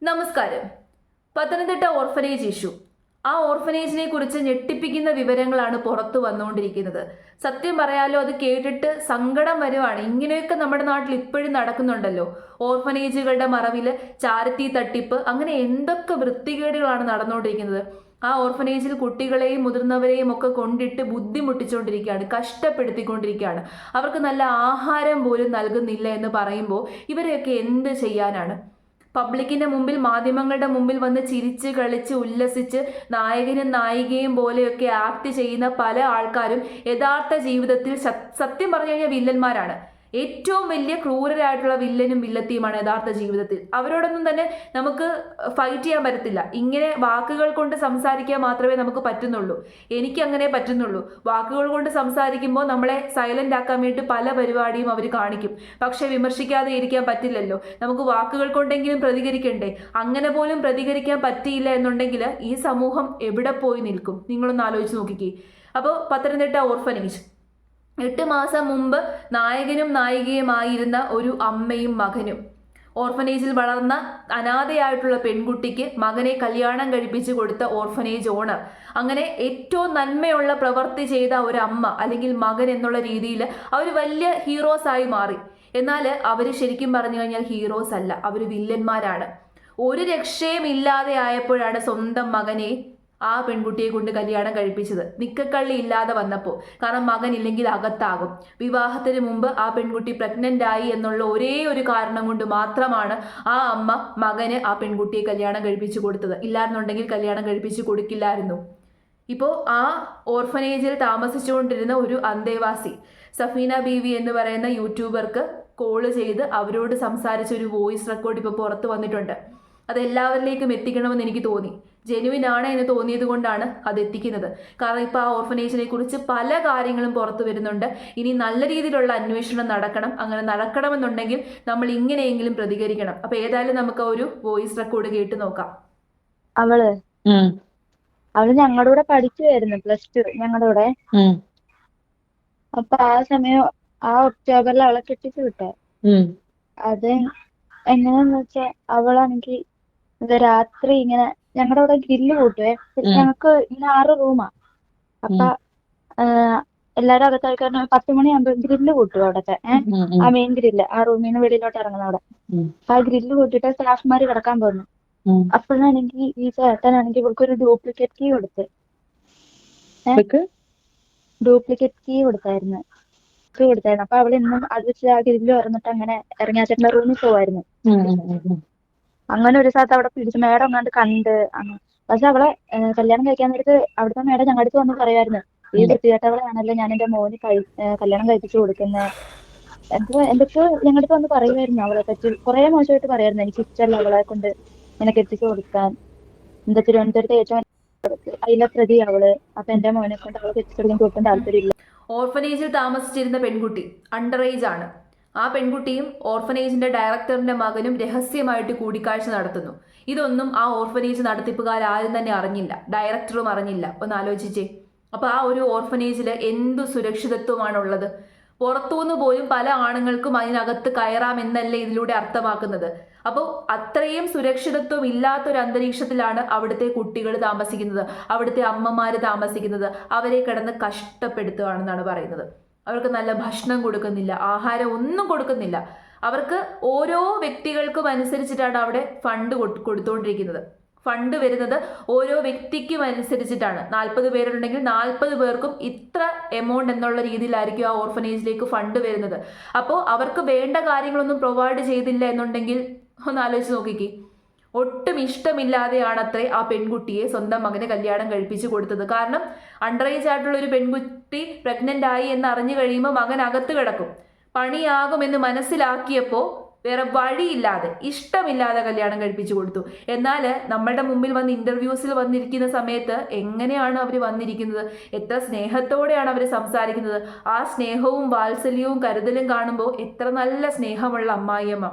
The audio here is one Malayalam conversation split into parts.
നമസ്കാരം. Pathanamthitta orphanage issue. ആ ഓർഫനേജിനെ കുറിച്ച് ഞെട്ടിപ്പിക്കുന്ന വിവരങ്ങളാണ് പുറത്തു വന്നുകൊണ്ടിരിക്കുന്നത്. സത്യം പറയാലോ, അത് കേട്ടിട്ട് സങ്കടം വരുവാണ്. ഇങ്ങനെയൊക്കെ നമ്മുടെ നാട്ടിൽ ഇപ്പോഴും നടക്കുന്നുണ്ടല്ലോ. ഓർഫനേജുകളുടെ മറവില് ചാരിറ്റി തട്ടിപ്പ്, അങ്ങനെ എന്തൊക്കെ വൃത്തികേടുകളാണ് നടന്നുകൊണ്ടിരിക്കുന്നത്. ആ ഓർഫനേജിൽ കുട്ടികളെയും മുതിർന്നവരെയും ഒക്കെ കൊണ്ടിട്ട് ബുദ്ധിമുട്ടിച്ചുകൊണ്ടിരിക്കുകയാണ്, കഷ്ടപ്പെടുത്തിക്കൊണ്ടിരിക്കുകയാണ്. അവർക്ക് നല്ല ആഹാരം പോലും നൽകുന്നില്ല എന്ന് പറയുമ്പോൾ ഇവരെയൊക്കെ എന്ത് ചെയ്യാനാണ്? പബ്ലിക്കിന്റെ മുമ്പിൽ, മാധ്യമങ്ങളുടെ മുമ്പിൽ വന്ന് ചിരിച്ച് കളിച്ച് ഉല്ലസിച്ച് നായകനും നായികയും പോലെയൊക്കെ ആക്ട് ചെയ്യുന്ന പല ആൾക്കാരും യഥാർത്ഥ ജീവിതത്തിൽ സത്യം പറഞ്ഞു കഴിഞ്ഞാൽ വില്ലന്മാരാണ്. ഏറ്റവും വലിയ ക്രൂരരായിട്ടുള്ള വില്ലനും വില്ലത്തിയുമാണ് യഥാർത്ഥ ജീവിതത്തിൽ. അവരോടൊന്നും തന്നെ നമുക്ക് ഫൈറ്റ് ചെയ്യാൻ പറ്റത്തില്ല. ഇങ്ങനെ വാക്കുകൾ കൊണ്ട് സംസാരിക്കാൻ മാത്രമേ നമുക്ക് പറ്റുന്നുള്ളൂ. എനിക്ക് അങ്ങനെ പറ്റുന്നുള്ളൂ. വാക്കുകൾ കൊണ്ട് സംസാരിക്കുമ്പോൾ നമ്മളെ സൈലന്റ് ആക്കാൻ വേണ്ടി പല പരിപാടിയും അവർ കാണിക്കും. പക്ഷെ വിമർശിക്കാതെ ഇരിക്കാൻ പറ്റില്ലല്ലോ. നമുക്ക് വാക്കുകൾ കൊണ്ടെങ്കിലും പ്രതികരിക്കണ്ടേ? അങ്ങനെ പോലും പ്രതികരിക്കാൻ പറ്റിയില്ല എന്നുണ്ടെങ്കിൽ ഈ സമൂഹം എവിടെ പോയി നിൽക്കും? നിങ്ങളൊന്ന് ആലോചിച്ച് നോക്കിക്കേ. അപ്പോൾ പത്തനംതിട്ട ഓർഫനേജ്, 8 മാസം മുമ്പ് നായകനും നായികയുമായിരുന്ന ഒരു അമ്മയും മകനും, ഓർഫനേജിൽ വളർന്ന അനാഥയായിട്ടുള്ള പെൺകുട്ടിക്ക് മകനെ കല്യാണം കഴിപ്പിച്ചു കൊടുത്ത ഓർഫനേജ് ഓണർ, അങ്ങനെ ഏറ്റവും നന്മയുള്ള പ്രവൃത്തി ചെയ്ത ഒരു അമ്മ അല്ലെങ്കിൽ മകൻ എന്നുള്ള രീതിയിൽ അവർ വലിയ ഹീറോസ് ആയി മാറി. എന്നാൽ അവർ ശരിക്കും പറഞ്ഞു കഴിഞ്ഞാൽ ഹീറോസ് അല്ല, അവർ വില്ലന്മാരാണ്. ഒരു രക്ഷയും ഇല്ലാതെ ആയപ്പോഴാണ് സ്വന്തം മകനെ ആ പെൺകുട്ടിയെ കൊണ്ട് കല്യാണം കഴിപ്പിച്ചത്. നിക്കക്കള്ളി ഇല്ലാതെ വന്നപ്പോൾ. കാരണം മകൻ ഇല്ലെങ്കിൽ അകത്താകും. വിവാഹത്തിന് മുമ്പ് ആ പെൺകുട്ടി പ്രഗ്നന്റ് ആയി എന്നുള്ള ഒരേ ഒരു കാരണം കൊണ്ട് മാത്രമാണ് ആ അമ്മ മകന് ആ പെൺകുട്ടിയെ കല്യാണം കഴിപ്പിച്ചു കൊടുത്തത്. ഇല്ലാന്നുണ്ടെങ്കിൽ കല്യാണം കഴിപ്പിച്ചു കൊടുക്കില്ലായിരുന്നു. ഇപ്പോൾ ആ ഓർഫനേജിൽ താമസിച്ചുകൊണ്ടിരുന്ന ഒരു അന്തേവാസി സഫീന ബീവി എന്ന് പറയുന്ന യൂട്യൂബർക്ക് കോള് ചെയ്ത് അവരോട് സംസാരിച്ച ഒരു വോയിസ് റെക്കോർഡ് ഇപ്പോൾ പുറത്ത് വന്നിട്ടുണ്ട്. അത് എല്ലാവരിലേക്കും എത്തിക്കണമെന്ന് എനിക്ക് തോന്നി. ജെനുവിൻ ആണ് എന്ന് തോന്നിയത് കൊണ്ടാണ് അത് എത്തിക്കുന്നത്. കാരണം ഇപ്പോൾ ആ ഓർഫനേജിനെ കുറിച്ച് പല കാര്യങ്ങളും പുറത്തു വരുന്നുണ്ട്. ഇനി നല്ല രീതിയിലുള്ള അന്വേഷണം നടക്കണം. അങ്ങനെ നടക്കണമെന്നുണ്ടെങ്കിൽ നമ്മൾ ഇങ്ങനെയെങ്കിലും പ്രതികരിക്കണം. അപ്പൊ ഏതായാലും നമുക്ക് ഒരു വോയിസ് റെക്കോർഡ് കേട്ട് നോക്കാം. അവള് അവള് ഞങ്ങളുടെ കൂടെ പഠിക്കുമായിരുന്നു, +2 ഞങ്ങളുടെ കൂടെ. അപ്പൊ ആ സമയം ആ ഒക്ടോബറിൽ അവളെ കെട്ടിച്ചു വിട്ടെ. അത് എങ്ങനെയാന്ന് വെച്ചാ, അവളാണെങ്കി രാത്രി ഇങ്ങനെ ഞങ്ങളുടെ അവിടെ ഗ്രില്ല് കൂട്ടുവേ. ഞങ്ങക്ക് ഇങ്ങനെ 6 റൂമാ. അപ്പൊ എല്ലാരും അകത്ത് ആൾക്കാർ 10 മണിയാകുമ്പോ ഗ്രില്ല് കൂട്ടും അവിടത്തെ. ആ മെയിൻ ഗ്രില്ല്, ആ റൂമിൽ നിന്ന് വെളിയിലോട്ട് ഇറങ്ങുന്ന അവിടെ. അപ്പൊ ആ ഗ്രില്ല് കൂട്ടിട്ട് സ്റ്റാഫ്മാര് കിടക്കാൻ പോകുന്നു. അപ്പോഴാണെങ്കിൽ ഈ ചേട്ടനാണെങ്കിൽ ഇവൾക്കൊരു ഡ്യൂപ്ലിക്കേറ്റ് കീ ഡ്യൂപ്ലിക്കേറ്റ് കീ കൊടുത്തായിരുന്നു. അപ്പൊ അവൾ ഇന്നും അത് വെച്ച് ആ ഗ്രില്ല് തുറന്നിട്ട് അങ്ങനെ ഇറങ്ങി ആ ചേട്ടന്റെ റൂമിൽ പോവായിരുന്നു. അങ്ങനെ ഒരു സ്ഥലത്ത് അവിടെ പിടിച്ചു മേഡം എങ്ങാണ്ട് കണ്ട്. പക്ഷെ അവളെ കല്യാണം കഴിക്കാൻ നേരത്ത് അവിടുത്തെ മേഡം ഞങ്ങളുടെ അടുത്ത് വന്ന് പറയുമായിരുന്നു, ഈ വൃത്തികെട്ടവളെയാണല്ലോ ഞാൻ എന്റെ മോന് കല്യാണം കഴിപ്പിച്ചു കൊടുക്കുന്നത്. എന്തൊക്കെയോ ഞങ്ങളുടെ അടുത്ത് വന്ന് പറയുമായിരുന്നു. അവളെ പറ്റി കുറെ മോശമായിട്ട് പറയായിരുന്നു. എനിക്ക് ഇഷ്ടമല്ല അവളെ കൊണ്ട് ഇങ്ങനെ കെട്ടിച്ചു കൊടുക്കാൻ. എന്താ തിരുവനന്തപുരത്ത് ഏറ്റവും അതിലെ പ്രതി അവള്. അപ്പൊ എന്റെ മോനെ കൊണ്ട് അവളെ കെട്ടിച്ചു കൊടുക്കാൻ കൊടുക്കാൻ താല്പര്യമില്ല. ഓർഫനേജിൽ താമസിച്ചിരുന്ന പെൺകുട്ടി അണ്ടർ ഏജ് ആണ്. ആ പെൺകുട്ടിയും ഓർഫനേജിന്റെ ഡയറക്ടറിന്റെ മകനും രഹസ്യമായിട്ട് കൂടിക്കാഴ്ച നടത്തുന്നു. ഇതൊന്നും ആ ഓർഫനേജ് നടത്തിപ്പുകാരും തന്നെ അറിഞ്ഞില്ല, ഡയറക്ടറും അറിഞ്ഞില്ല. ഒന്ന് ആലോചിച്ചേ. അപ്പൊ ആ ഒരു ഓർഫനേജിൽ എന്തു സുരക്ഷിതത്വമാണുള്ളത്? പുറത്തുനിന്ന് പോലും പല ആണുങ്ങൾക്കും അതിനകത്ത് കയറാമെന്നല്ലേ ഇതിലൂടെ അർത്ഥമാക്കുന്നത്. അപ്പോൾ അത്രയും സുരക്ഷിതത്വം ഇല്ലാത്തൊരു അന്തരീക്ഷത്തിലാണ് അവിടുത്തെ കുട്ടികൾ താമസിക്കുന്നത്, അവിടുത്തെ അമ്മമാര് താമസിക്കുന്നത്. അവരെ കിടന്ന് കഷ്ടപ്പെടുത്തുകയാണെന്നാണ് പറയുന്നത്. അവർക്ക് നല്ല ഭക്ഷണം കൊടുക്കുന്നില്ല, ആഹാരം ഒന്നും കൊടുക്കുന്നില്ല. അവർക്ക് ഓരോ വ്യക്തികൾക്കും അനുസരിച്ചിട്ടാണ് അവിടെ ഫണ്ട് കൊടുത്തുകൊണ്ടിരിക്കുന്നത്. ഫണ്ട് വരുന്നത് ഓരോ വ്യക്തിക്കും അനുസരിച്ചിട്ടാണ്. 40 പേരുണ്ടെങ്കിൽ 40 പേർക്കും ഇത്ര എമൗണ്ട് എന്നുള്ള രീതിയിലായിരിക്കും ആ ഓർഫനേജിലേക്ക് ഫണ്ട് വരുന്നത്. അപ്പോൾ അവർക്ക് വേണ്ട കാര്യങ്ങളൊന്നും പ്രൊവൈഡ് ചെയ്തില്ല എന്നുണ്ടെങ്കിൽ ഒന്ന് ആലോചിച്ച് നോക്കിക്കേ. ഒട്ടും ഇഷ്ടമില്ലാതെയാണത്രേ ആ പെൺകുട്ടിയെ സ്വന്തം മകന് കല്യാണം കഴിപ്പിച്ചു കൊടുത്തത്. കാരണം അണ്ടർ ഏജ് ആയിട്ടുള്ള ഒരു പെൺകുട്ടി പ്രഗ്നന്റ് ആയി എന്ന് അറിഞ്ഞു കഴിയുമ്പോൾ മകൻ അകത്ത് കിടക്കും. പണിയാകുമെന്ന് മനസ്സിലാക്കിയപ്പോൾ വേറെ വഴിയില്ലാതെ, ഇഷ്ടമില്ലാതെ കല്യാണം കഴിപ്പിച്ചു കൊടുത്തു. എന്നാൽ നമ്മളുടെ മുമ്പിൽ വന്ന് ഇന്റർവ്യൂസിൽ വന്നിരിക്കുന്ന സമയത്ത് എങ്ങനെയാണ് അവർ വന്നിരിക്കുന്നത്? എത്ര സ്നേഹത്തോടെയാണ് അവർ സംസാരിക്കുന്നത്. ആ സ്നേഹവും വാത്സല്യവും കരുതലും കാണുമ്പോൾ എത്ര നല്ല സ്നേഹമുള്ള അമ്മായിയമ്മ,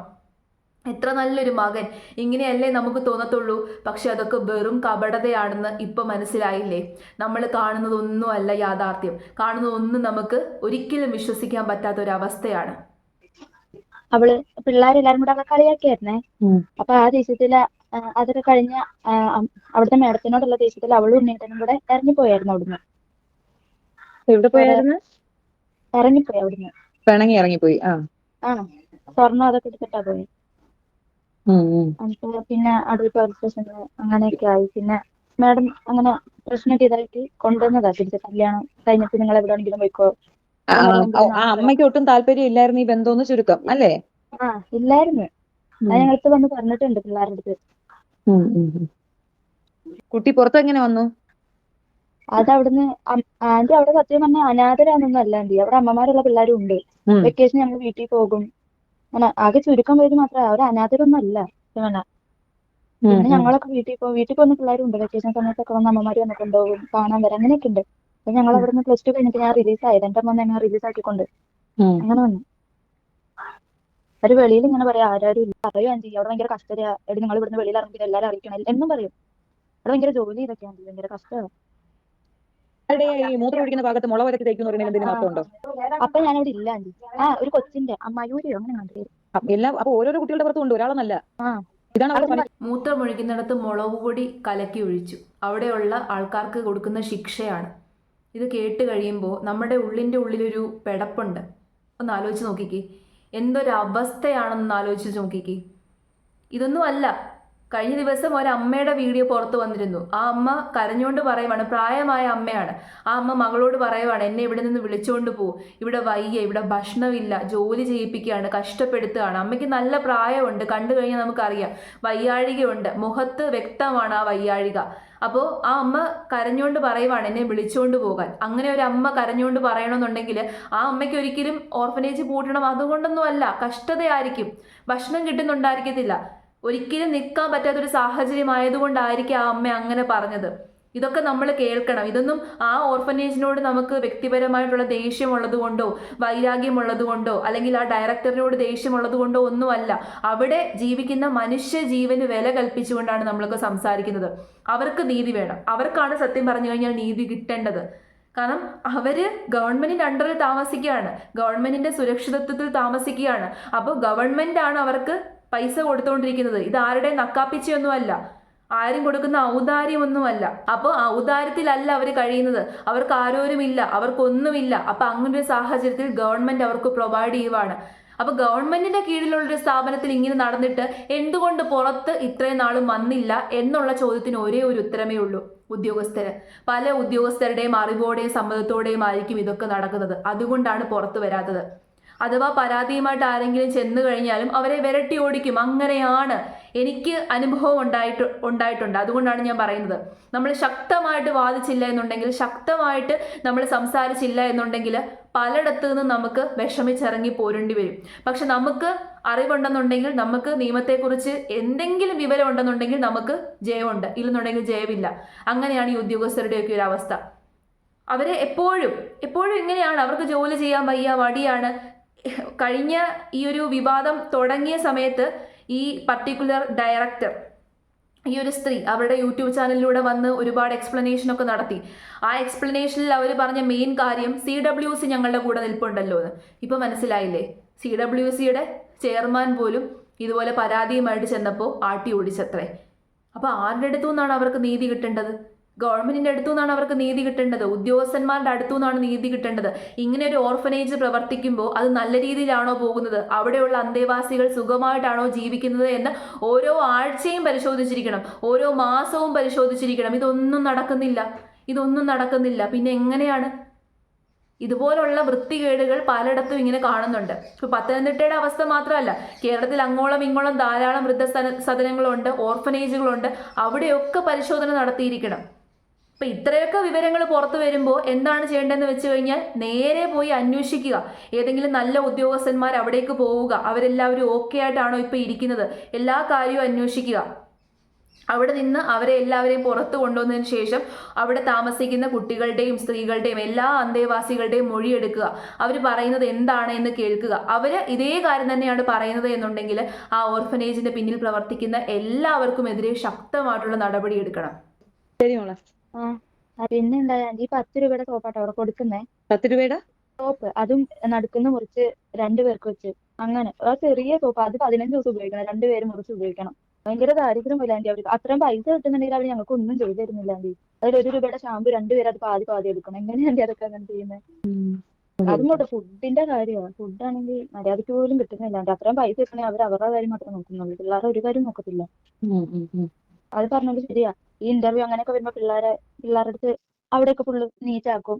എത്ര നല്ലൊരു മകൻ, ഇങ്ങനെയല്ലേ നമുക്ക് തോന്നത്തുള്ളൂ. പക്ഷെ അതൊക്കെ വെറും കപടതയാണെന്ന് ഇപ്പൊ മനസ്സിലായില്ലേ? നമ്മൾ കാണുന്നതൊന്നും അല്ല യാഥാർത്ഥ്യം. കാണുന്നതൊന്നും നമുക്ക് ഒരിക്കലും വിശ്വസിക്കാൻ പറ്റാത്ത ഒരു അവസ്ഥയാണ്. അവള് പിള്ളേരെല്ലാരും കൂടെ അവളെ കളിയാക്കിയായിരുന്നേ. അപ്പൊ ആ ദേഷ്യത്തില് അതൊക്കെ കഴിഞ്ഞ അവിടുത്തെ മേഡത്തിനോടുള്ള ദേഷ്യത്തിൽ അവളും ഉണ്ണീട്ടനും കൂടെ ഇറങ്ങിപ്പോയായിരുന്നു അവിടുന്ന്. എവിടെ പോയായിരുന്നു? ഇറങ്ങിപ്പോയി അവിടുന്ന്. പിണങ്ങി ഇറങ്ങിപ്പോയി. സ്വർണ്ണം അതൊക്കെ എടുത്തിട്ടാ പോയി. ഉം, ഉം. എന്നിട്ട് പിന്നെ അടൂർ പോലീസ് സ്റ്റേഷനിൽ അങ്ങനെയൊക്കെ ആയി. പിന്നെ മാഡം അങ്ങനെ പ്രശ്നമൊക്കെ ഇതായിട്ട് കൊണ്ടുവന്നതാ തിരിച്ച്. കല്യാണം കഴിഞ്ഞിട്ട് നിങ്ങൾ എവിടെയാണെങ്കിലും പോയിക്കോ. അമ്മയ്ക്ക് ഒട്ടും താല്പര്യം ഇല്ലായിരുന്നു ഈ ബന്ധമെന്ന് ചുരുക്കം അല്ലേ? ഇല്ലായിരുന്നു. അത് ഞങ്ങളടുത്ത് വന്ന് പറഞ്ഞിട്ടുണ്ട് പിള്ളേരുടെ അടുത്ത്. കുട്ടി പുറത്ത് എങ്ങനെ വന്നു? അത് അവിടുന്ന് ആന്റി അവിടെ സത്യം പറഞ്ഞാൽ അനാഥരാണെന്നൊന്നും അല്ല ആന്റി. അവിടെ അമ്മമാരുള്ള പിള്ളേരും ഉണ്ട്. വെക്കേഷൻ ഞങ്ങൾ വീട്ടിൽ പോകും. അങ്ങനെ ആകെ ചുരുക്കം പേര് മാത്രമേ. അവർ അനാഥരൊന്നും അല്ല. പിന്നെ ഞങ്ങളൊക്കെ വീട്ടിൽ പോകുന്ന പിള്ളേരും ഉണ്ട്. വെക്കേഷൻ സമയത്തൊക്കെ വന്ന് അമ്മമാര് വന്ന് കൊണ്ടുപോകും, കാണാൻ വരാം, അങ്ങനെയൊക്കെ ഉണ്ട്. അപ്പൊ ഞങ്ങൾ അവിടുന്ന് +2 കഴിഞ്ഞിട്ട് ഞാൻ റിലീസായത്. എന്റെ അമ്മ എന്നെ റിലീസ് ആക്കിക്കൊണ്ട് അങ്ങനെ വന്നു. അവര് വെളിയിൽ ഇങ്ങനെ പറയാം, ആരും ഇല്ല പറയും ആന്റി അവിടെ ഭയങ്കര കഷ്ടതയാ. എടി നിങ്ങൾ ഇവിടുന്ന് വെളിയിൽ ഇറങ്ങി എല്ലാവരും അറിയിക്കണം എന്നും പറയും. അവിടെ ഭയങ്കര ജോലി ഇതൊക്കെ ആന്റി, ഭയങ്കര കഷ്ടമാണ്. ഈ മൂത്രം ഒഴിക്കുന്ന ഭാഗത്ത് മുള വരച്ച് തേക്കുന്ന എന്തെങ്കിലും അർത്ഥമുണ്ടോ? അപ്പൊ ഞാനിവിടെ ഇല്ല ആന്റി. ഒരു കൊച്ചിന്റെ മയൂരിയോ അങ്ങനെ കണ്ടു. എല്ലാം അപ്പൊ ഓരോരോ കുട്ടികളുടെ പുറത്തുണ്ട്, ഒരാളെന്നല്ല. ഇതാണ് മൂത്രമൊഴിക്കുന്നിടത്ത് മുളക് പൊടി കലക്കി ഒഴിച്ചു. അവിടെയുള്ള ആൾക്കാർക്ക് കൊടുക്കുന്ന ശിക്ഷയാണ്. ഇത് കേട്ട് കഴിയുമ്പോൾ നമ്മുടെ ഉള്ളിലൊരു പെടപ്പുണ്ട്. ഒന്ന് ആലോചിച്ച് നോക്കിക്കേ, എന്തൊരു അവസ്ഥയാണെന്ന് ആലോചിച്ച് നോക്കിക്കേ. ഇതൊന്നും അല്ല. കഴിഞ്ഞ ദിവസം ഒരമ്മയുടെ വീഡിയോ പുറത്തു വന്നിരുന്നു. ആ അമ്മ കരഞ്ഞുകൊണ്ട് പറയുവാണ്, പ്രായമായ അമ്മയാണ്. ആ അമ്മ മകളോട് പറയുവാണ്, എന്നെ ഇവിടെ നിന്ന് വിളിച്ചുകൊണ്ട് പോ, ഇവിടെ വയ്യ, ഇവിടെ ഭക്ഷണമില്ല, ജോലി ചെയ്യിപ്പിക്കുകയാണ്, കഷ്ടപ്പെടുത്തുകയാണ്. അമ്മയ്ക്ക് നല്ല പ്രായമുണ്ട്, കണ്ടു കഴിഞ്ഞാൽ നമുക്കറിയാം. വയ്യാഴികയുണ്ട്, മുഖത്ത് വ്യക്തമാണ് ആ വയ്യാഴിക. അപ്പോൾ ആ അമ്മ കരഞ്ഞുകൊണ്ട് പറയുവാണ്, എന്നെ വിളിച്ചുകൊണ്ട് പോകാൻ. അങ്ങനെ ഒരു അമ്മ കരഞ്ഞുകൊണ്ട് പറയണമെന്നുണ്ടെങ്കിൽ ആ അമ്മയ്ക്ക് ഒരിക്കലും ഓർഫനേജ് പൂട്ടണം അതുകൊണ്ടൊന്നും അല്ല, കഷ്ടതയായിരിക്കും, ഭക്ഷണം കിട്ടുന്നുണ്ടായിരിക്കത്തില്ല, ഒരിക്കലും നിൽക്കാൻ പറ്റാത്തൊരു സാഹചര്യം ആയതുകൊണ്ടായിരിക്കും ആ അമ്മ അങ്ങനെ പറഞ്ഞത്. ഇതൊക്കെ നമ്മൾ കേൾക്കണം. ഇതൊന്നും ആ ഓർഫനേജിനോട് നമുക്ക് വ്യക്തിപരമായിട്ടുള്ള ദേഷ്യമുള്ളത് കൊണ്ടോ വൈരാഗ്യമുള്ളത് കൊണ്ടോ അല്ലെങ്കിൽ ആ ഡയറക്ടറിനോട് ദേഷ്യമുള്ളത് കൊണ്ടോ ഒന്നുമല്ല. അവിടെ ജീവിക്കുന്ന മനുഷ്യ ജീവന് വില കൽപ്പിച്ചുകൊണ്ടാണ് നമ്മളൊക്കെ സംസാരിക്കുന്നത്. അവർക്ക് നീതി വേണം. അവർക്കാണ് സത്യം പറഞ്ഞു കഴിഞ്ഞാൽ നീതി കിട്ടേണ്ടത്. കാരണം അവര് ഗവൺമെന്റിന്റെ അണ്ടറിൽ താമസിക്കുകയാണ്, ഗവൺമെന്റിന്റെ സുരക്ഷിതത്വത്തിൽ താമസിക്കുകയാണ്. അപ്പോൾ ഗവൺമെന്റ് ആണ് അവർക്ക് പൈസ കൊടുത്തുകൊണ്ടിരിക്കുന്നത്. ഇത് ആരുടെ നക്കാപ്പിച്ചയൊന്നുമല്ല, ആരും കൊടുക്കുന്ന ഔദാര്യമൊന്നുമല്ല. അപ്പോൾ ഔദാര്യത്തിലല്ല അവർ കഴിയുന്നത്. അവർക്ക് ആരോരുമില്ല, അവർക്കൊന്നുമില്ല. അപ്പൊ അങ്ങനെ ഒരു സാഹചര്യത്തിൽ ഗവൺമെന്റ് അവർക്ക് പ്രൊവൈഡ് ചെയ്യുവാണ്. അപ്പൊ ഗവൺമെന്റിന്റെ കീഴിലുള്ളൊരു സ്ഥാപനത്തിൽ ഇങ്ങനെ നടന്നിട്ട് എന്തുകൊണ്ട് പുറത്ത് ഇത്രയും നാളും വന്നില്ല എന്നുള്ള ചോദ്യത്തിന് ഒരേ ഒരു ഉത്തരമേ ഉള്ളൂ. ഉദ്യോഗസ്ഥര്, പല ഉദ്യോഗസ്ഥരുടെയും അറിവോടെയും സമ്മതത്തോടെയും ആയിരിക്കും ഇതൊക്കെ നടക്കുന്നത്. അതുകൊണ്ടാണ് പുറത്തു വരാത്തത്. അഥവാ പരാതിയുമായിട്ട് ആരെങ്കിലും ചെന്ന് കഴിഞ്ഞാലും അവരെ വിരട്ടി ഓടിക്കും. അങ്ങനെയാണ്, എനിക്ക് അനുഭവം ഉണ്ടായിട്ടുണ്ട്. അതുകൊണ്ടാണ് ഞാൻ പറയുന്നത്. നമ്മൾ ശക്തമായിട്ട് വാദിച്ചില്ല എന്നുണ്ടെങ്കിൽ, ശക്തമായിട്ട് നമ്മൾ സംസാരിച്ചില്ല എന്നുണ്ടെങ്കിൽ പലയിടത്തു നിന്നും നമുക്ക് വിഷമിച്ചിറങ്ങി പോരേണ്ടി വരും. പക്ഷെ നമുക്ക് അറിവുണ്ടെന്നുണ്ടെങ്കിൽ, നമുക്ക് നിയമത്തെക്കുറിച്ച് എന്തെങ്കിലും വിവരം ഉണ്ടെന്നുണ്ടെങ്കിൽ നമുക്ക് ജയമുണ്ട്, ഇല്ലെന്നുണ്ടെങ്കിൽ ജയമില്ല. അങ്ങനെയാണ് ഈ ഉദ്യോഗസ്ഥരുടെയൊക്കെ ഒരു അവസ്ഥ. അവരെ എപ്പോഴും ഇങ്ങനെയാണ്. അവർക്ക് ജോലി ചെയ്യാൻ വയ്യ, മടിയാണ്. കഴിഞ്ഞ ഈ ഒരു വിവാദം തുടങ്ങിയ സമയത്ത് ഈ പർട്ടിക്കുലർ ഡയറക്ടർ, ഈ ഒരു സ്ത്രീ അവരുടെ യൂട്യൂബ് ചാനലിലൂടെ വന്ന് ഒരുപാട് എക്സ്പ്ലനേഷൻ ഒക്കെ നടത്തി. ആ എക്സ്പ്ലനേഷനിൽ അവർ പറഞ്ഞ മെയിൻ കാര്യം CWC ഞങ്ങളുടെ കൂടെ നിൽപ്പുണ്ടല്ലോ എന്ന്. ഇപ്പൊ മനസ്സിലായില്ലേ? CWCയുടെ ചെയർമാൻ പോലും ഇതുപോലെ പരാതിയുമായിട്ട് ചെന്നപ്പോൾ ആട്ടി ഓടിച്ചത്രേ. അപ്പൊ ആരുടെ അടുത്തു നിന്നാണ് അവർക്ക് നീതി കിട്ടേണ്ടത്? ഗവൺമെന്റിന്റെ അടുത്തു നിന്നാണ് അവർക്ക് നീതി കിട്ടേണ്ടത്, ഉദ്യോഗസ്ഥന്മാരുടെ അടുത്തു നിന്നാണ് നീതി കിട്ടേണ്ടത്. ഇങ്ങനെ ഒരു ഓർഫനേജ് പ്രവർത്തിക്കുമ്പോൾ അത് നല്ല രീതിയിലാണോ പോകുന്നത്, അവിടെയുള്ള അന്തേവാസികൾ സുഖമായിട്ടാണോ ജീവിക്കുന്നത് എന്ന് ഓരോ ആഴ്ചയും പരിശോധിച്ചിരിക്കണം, ഓരോ മാസവും പരിശോധിച്ചിരിക്കണം. ഇതൊന്നും നടക്കുന്നില്ല. പിന്നെ എങ്ങനെയാണ്? ഇതുപോലുള്ള വൃത്തികേടുകൾ പലയിടത്തും ഇങ്ങനെ കാണുന്നുണ്ട്. ഇപ്പൊ പത്തനംതിട്ടയുടെ അവസ്ഥ മാത്രമല്ല, കേരളത്തിൽ അങ്ങോളം ഇങ്ങോളം ധാരാളം വൃദ്ധസദനങ്ങളുണ്ട്, ഓർഫനേജുകളുണ്ട്. അവിടെയൊക്കെ പരിശോധന നടത്തിയിരിക്കണം. അപ്പൊ ഇത്രയൊക്കെ വിവരങ്ങൾ പുറത്തു വരുമ്പോൾ എന്താണ് ചെയ്യേണ്ടതെന്ന് വെച്ച് കഴിഞ്ഞാൽ, നേരെ പോയി അന്വേഷിക്കുക. ഏതെങ്കിലും നല്ല ഉദ്യോഗസ്ഥന്മാർ അവിടേക്ക് പോവുക. അവരെല്ലാവരും ഓക്കെ ആയിട്ടാണോ ഇപ്പൊ ഇരിക്കുന്നത്, എല്ലാ കാര്യവും അന്വേഷിക്കുക. അവിടെ നിന്ന് അവരെ എല്ലാവരെയും പുറത്തു കൊണ്ടുവന്നതിന് ശേഷം അവിടെ താമസിക്കുന്ന കുട്ടികളുടെയും സ്ത്രീകളുടെയും എല്ലാ അന്തേവാസികളുടെയും മൊഴിയെടുക്കുക. അവർ പറയുന്നത് എന്താണ് എന്ന് കേൾക്കുക. അവര് ഇതേ കാര്യം തന്നെയാണ് പറയുന്നത് എന്നുണ്ടെങ്കിൽ ആ ഓർഫനേജിന്റെ പിന്നിൽ പ്രവർത്തിക്കുന്ന എല്ലാവർക്കും എതിരെ ശക്തമായിട്ടുള്ള നടപടി എടുക്കണം. പിന്നെ എന്താ, ഈ 10 രൂപയുടെ സോപ്പാട്ടോ അവിടെ കൊടുക്കുന്നേ. 10 രൂപയുടെ സോപ്പ്, അതും നടുക്കുന്ന മുറിച്ച് 2 പേർക്ക് വെച്ച്. അങ്ങനെ ആ ചെറിയ സോപ്പ്, അത് 15 ദിവസം ഉപയോഗിക്കണം, 2 പേര് മുറിച്ച് ഉപയോഗിക്കണം. ഭയങ്കര ദാരിദ്ര്യമല്ല ആന്റി. അവർക്ക് അത്രയും പൈസ കിട്ടുന്നുണ്ടെങ്കിൽ അവർ ഞങ്ങൾക്ക് ഒന്നും ചെയ്തു തരുന്നില്ല ആന്റി. അതിൽ 1 രൂപയുടെ ഷാമ്പു 2 പേര് അത് പാതി പാതി എടുക്കണം. എങ്ങനെയാ അതൊക്കെ അങ്ങനെ ചെയ്യുന്നത്? അതും കൂടെ ഫുഡിന്റെ കാര്യമാണ്. ഫുഡാണെങ്കിൽ മര്യാദയ്ക്ക് പോലും കിട്ടുന്നില്ല ആന്റി. അത്രയും പൈസ കിട്ടണമെങ്കിൽ അവർ അവരുടെ കാര്യം മാത്രമേ നോക്കുന്നുള്ളൂ. പിള്ളേരുടെ ഒരു കാര്യം നോക്കത്തില്ല. അത് പറഞ്ഞത് ശരിയാ. ഈ ഇന്റർവ്യൂ അങ്ങനെയൊക്കെ വരുമ്പോ പിള്ളേരുടെ അടുത്ത് അവിടെയൊക്കെ ഫുള്ള് നീറ്റാക്കും.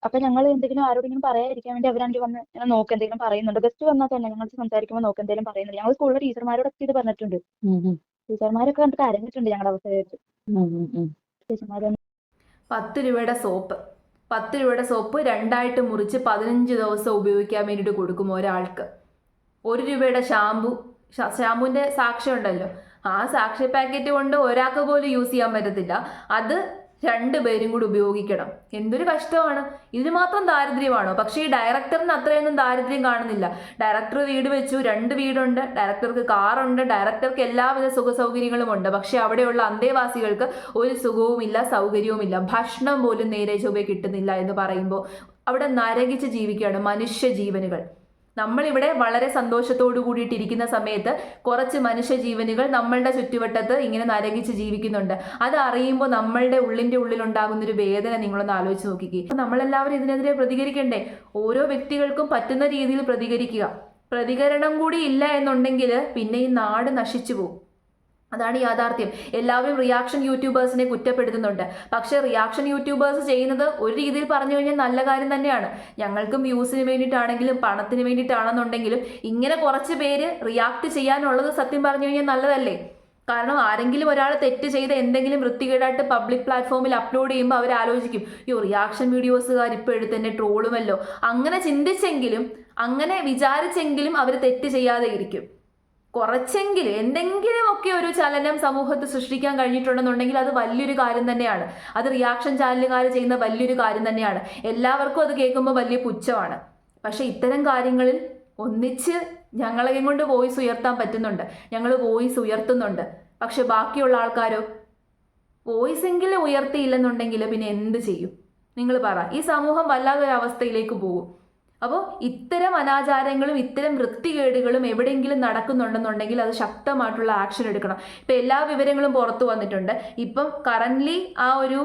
അപ്പൊ ഞങ്ങൾ എന്തെങ്കിലും ആരോടെങ്കിലും പറയാതിരിക്കാൻ വേണ്ടി അവരാണെങ്കിൽ വന്ന് ഇങ്ങനെ നോക്ക് എന്തെങ്കിലും പറയുന്നുണ്ട്. ഗസ്റ്റ് വന്നാൽ തന്നെ ഞങ്ങൾ സംസാരിക്കുമ്പോൾ നോക്ക് എന്തെങ്കിലും പറയുന്നുണ്ട്. ഞങ്ങൾ സ്കൂളിലെ ടീച്ചർമാരോടൊക്കെ ഇത് പറഞ്ഞിട്ടുണ്ട്. ടീച്ചർമാരൊക്കെ കണ്ടിട്ട് കരഞ്ഞിട്ടുണ്ട് ഞങ്ങളുടെ അവസ്ഥ കേട്ട്. ടീച്ചർമാർ 10 രൂപയുടെ സോപ്പ് 10 രൂപയുടെ സോപ്പ് 2ആയിട്ട് മുറിച്ച് 15 ദിവസം ഉപയോഗിക്കാൻ വേണ്ടിയിട്ട് കൊടുക്കും ഒരാൾക്ക്. 1 രൂപയുടെ ഷാമ്പുവിൻ്റെ സാക്ഷ്യം ഉണ്ടല്ലോ, ആ സാക്ഷ്യ പാക്കറ്റ് കൊണ്ട് ഒരാൾക്ക് പോലും യൂസ് ചെയ്യാൻ പറ്റത്തില്ല. അത് 2 പേരും കൂടി ഉപയോഗിക്കണം. എന്തൊരു കഷ്ടമാണ്. ഇതിന് മാത്രം ദാരിദ്ര്യമാണോ? പക്ഷേ ഈ ഡയറക്ടറിന് അത്രയൊന്നും ദാരിദ്ര്യം കാണുന്നില്ല. ഡയറക്ടർ വീട് വെച്ചു, 2 വീടുണ്ട്, ഡയറക്ടർക്ക് കാറുണ്ട്, ഡയറക്ടർക്ക് എല്ലാവിധ സുഖ സൗകര്യങ്ങളും ഉണ്ട്. പക്ഷെ അവിടെയുള്ള അന്തേവാസികൾക്ക് ഒരു സുഖവുമില്ല, സൗകര്യവുമില്ല. ഭക്ഷണം പോലും നേരെ ചൊവ്വേ കിട്ടുന്നില്ല എന്ന് പറയുമ്പോൾ അവിടെ നരകിച്ച് ജീവിക്കുകയാണ് മനുഷ്യ ജീവനുകൾ. നമ്മളിവിടെ വളരെ സന്തോഷത്തോടു കൂടിയിട്ടിരിക്കുന്ന സമയത്ത് കുറച്ച് മനുഷ്യജീവനുകൾ നമ്മളുടെ ചുറ്റുവട്ടത്ത് ഇങ്ങനെ നരകിച്ച് ജീവിക്കുന്നുണ്ട്. അത് അറിയുമ്പോൾ നമ്മളുടെ ഉള്ളിലുണ്ടാകുന്നൊരു വേദന നിങ്ങളൊന്ന് ആലോചിച്ച് നോക്കിക്കേ. നമ്മളെല്ലാവരും ഇതിനെതിരെ പ്രതികരിക്കണ്ടേ? ഓരോ വ്യക്തികൾക്കും പറ്റുന്ന രീതിയിൽ പ്രതികരിക്കുക. പ്രതികരണം കൂടി ഇല്ല എന്നുണ്ടെങ്കിൽ പിന്നെ ഈ നാട് നശിച്ചു പോകും. അതാണ് യാഥാർത്ഥ്യം. എല്ലാവരും റിയാക്ഷൻ യൂട്യൂബേഴ്സിനെ കുറ്റപ്പെടുത്തുന്നുണ്ട്. പക്ഷെ റിയാക്ഷൻ യൂട്യൂബേഴ്സ് ചെയ്യുന്നത് ഒരു രീതിയിൽ പറഞ്ഞു കഴിഞ്ഞാൽ നല്ല കാര്യം തന്നെയാണ്. ഞങ്ങൾക്കും വ്യൂസിന് വേണ്ടിയിട്ടാണെങ്കിലും പണത്തിന് വേണ്ടിയിട്ടാണെന്നുണ്ടെങ്കിലും ഇങ്ങനെ കുറച്ച് പേര് റിയാക്ട് ചെയ്യാനുള്ളത് സത്യം പറഞ്ഞു കഴിഞ്ഞാൽ നല്ലതല്ലേ? കാരണം ആരെങ്കിലും ഒരാൾ തെറ്റ് ചെയ്ത് എന്തെങ്കിലും വൃത്തികേടായിട്ട് പബ്ലിക് പ്ലാറ്റ്ഫോമിൽ അപ്ലോഡ് ചെയ്യുമ്പോൾ അവർ ആലോചിക്കും, റിയാക്ഷൻ വീഡിയോസുകാർ ഇപ്പോൾ എടുത്ത് തന്നെ ട്രോളുമല്ലോ. അങ്ങനെ ചിന്തിച്ചെങ്കിലും അങ്ങനെ വിചാരിച്ചെങ്കിലും അവർ തെറ്റ് ചെയ്യാതെ ഇരിക്കും. കുറച്ചെങ്കിലും എന്തെങ്കിലുമൊക്കെ ഒരു ചലനം സമൂഹത്തിൽ സൃഷ്ടിക്കാൻ കഴിഞ്ഞിട്ടുണ്ടെന്നുണ്ടെങ്കിൽ അത് വലിയൊരു കാര്യം തന്നെയാണ്. അത് റിയാക്ഷൻ ചാനലുകാർ ചെയ്യുന്ന വലിയൊരു കാര്യം തന്നെയാണ്. എല്ലാവർക്കും അത് കേൾക്കുമ്പോൾ വലിയ പുച്ഛമാണ്. പക്ഷെ ഇത്തരം കാര്യങ്ങളിൽ ഒന്നിച്ച് ഞങ്ങളെയും കൊണ്ട് വോയിസ് ഉയർത്താൻ പറ്റുന്നുണ്ട്. ഞങ്ങൾ വോയിസ് ഉയർത്തുന്നുണ്ട്. പക്ഷെ ബാക്കിയുള്ള ആൾക്കാരോ വോയിസ് എങ്കിലും ഉയർത്തിയില്ലെന്നുണ്ടെങ്കിൽ പിന്നെ എന്ത് ചെയ്യും? നിങ്ങൾ പറ. ഈ സമൂഹം വല്ലാതൊരവസ്ഥയിലേക്ക് പോകും. അപ്പോൾ ഇത്തരം അനാചാരങ്ങളും ഇത്തരം വൃത്തികേടുകളും എവിടെയെങ്കിലും നടക്കുന്നുണ്ടെന്നുണ്ടെങ്കിൽ അത് ശക്തമായിട്ടുള്ള ആക്ഷൻ എടുക്കണം. ഇപ്പം എല്ലാ വിവരങ്ങളും പുറത്തു വന്നിട്ടുണ്ട്. ഇപ്പം കറൻ്റ്ലി ആ ഒരു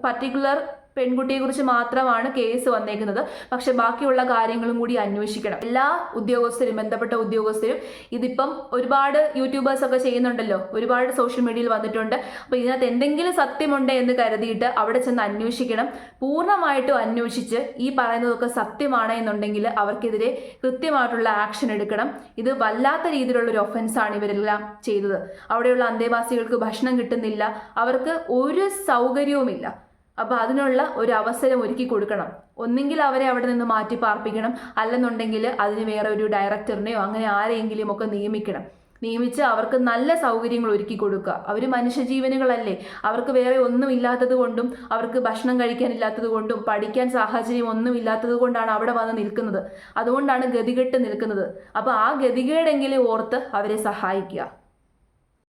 പർട്ടിക്കുലർ പെൺകുട്ടിയെക്കുറിച്ച് മാത്രമാണ് കേസ് വന്നേക്കുന്നത്. പക്ഷെ ബാക്കിയുള്ള കാര്യങ്ങളും കൂടി അന്വേഷിക്കണം. എല്ലാ ഉദ്യോഗസ്ഥരും, ബന്ധപ്പെട്ട ഉദ്യോഗസ്ഥരും ഇതിപ്പം ഒരുപാട് യൂട്യൂബേഴ്സ് ഒക്കെ ചെയ്യുന്നുണ്ടല്ലോ, ഒരുപാട് സോഷ്യൽ മീഡിയയിൽ വന്നിട്ടുണ്ട്. അപ്പോൾ ഇതിനകത്ത് എന്തെങ്കിലും സത്യമുണ്ട് എന്ന് കരുതിയിട്ട് അവിടെ ചെന്ന് അന്വേഷിക്കണം. പൂർണ്ണമായിട്ടും അന്വേഷിച്ച് ഈ പറയുന്നതൊക്കെ സത്യമാണ് എന്നുണ്ടെങ്കിൽ അവർക്കെതിരെ കൃത്യമായിട്ടുള്ള ആക്ഷൻ എടുക്കണം. ഇത് വല്ലാത്ത രീതിയിലുള്ളൊരു ഒഫൻസാണ് ഇവരെല്ലാം ചെയ്തത്. അവിടെയുള്ള അന്തേവാസികൾക്ക് ഭക്ഷണം കിട്ടുന്നില്ല, അവർക്ക് ഒരു സൗകര്യവുമില്ല. അപ്പോൾ അതിനുള്ള ഒരു അവസരം ഒരുക്കി കൊടുക്കണം. ഒന്നെങ്കിൽ അവരെ അവിടെ നിന്ന് മാറ്റി പാർപ്പിക്കണം, അല്ലെന്നുണ്ടെങ്കിൽ അതിന് വേറെ ഒരു ഡയറക്ടറിനെയോ അങ്ങനെ ആരെയെങ്കിലും ഒക്കെ നിയമിച്ച് അവർക്ക് നല്ല സൗകര്യങ്ങൾ ഒരുക്കി കൊടുക്കുക. അവർ മനുഷ്യജീവനുകളല്ലേ. അവർക്ക് വേറെ ഒന്നും ഇല്ലാത്തത് കൊണ്ടും അവർക്ക് ഭക്ഷണം കഴിക്കാനില്ലാത്തത് കൊണ്ടും പഠിക്കാൻ സാഹചര്യം ഒന്നും ഇല്ലാത്തത് കൊണ്ടാണ് അവിടെ വന്ന് നിൽക്കുന്നത്. അതുകൊണ്ടാണ് ഗതികെട്ട് നിൽക്കുന്നത്. അപ്പോൾ ആ ഗതികേടെങ്കിലും ഓർത്ത് അവരെ സഹായിക്കുക.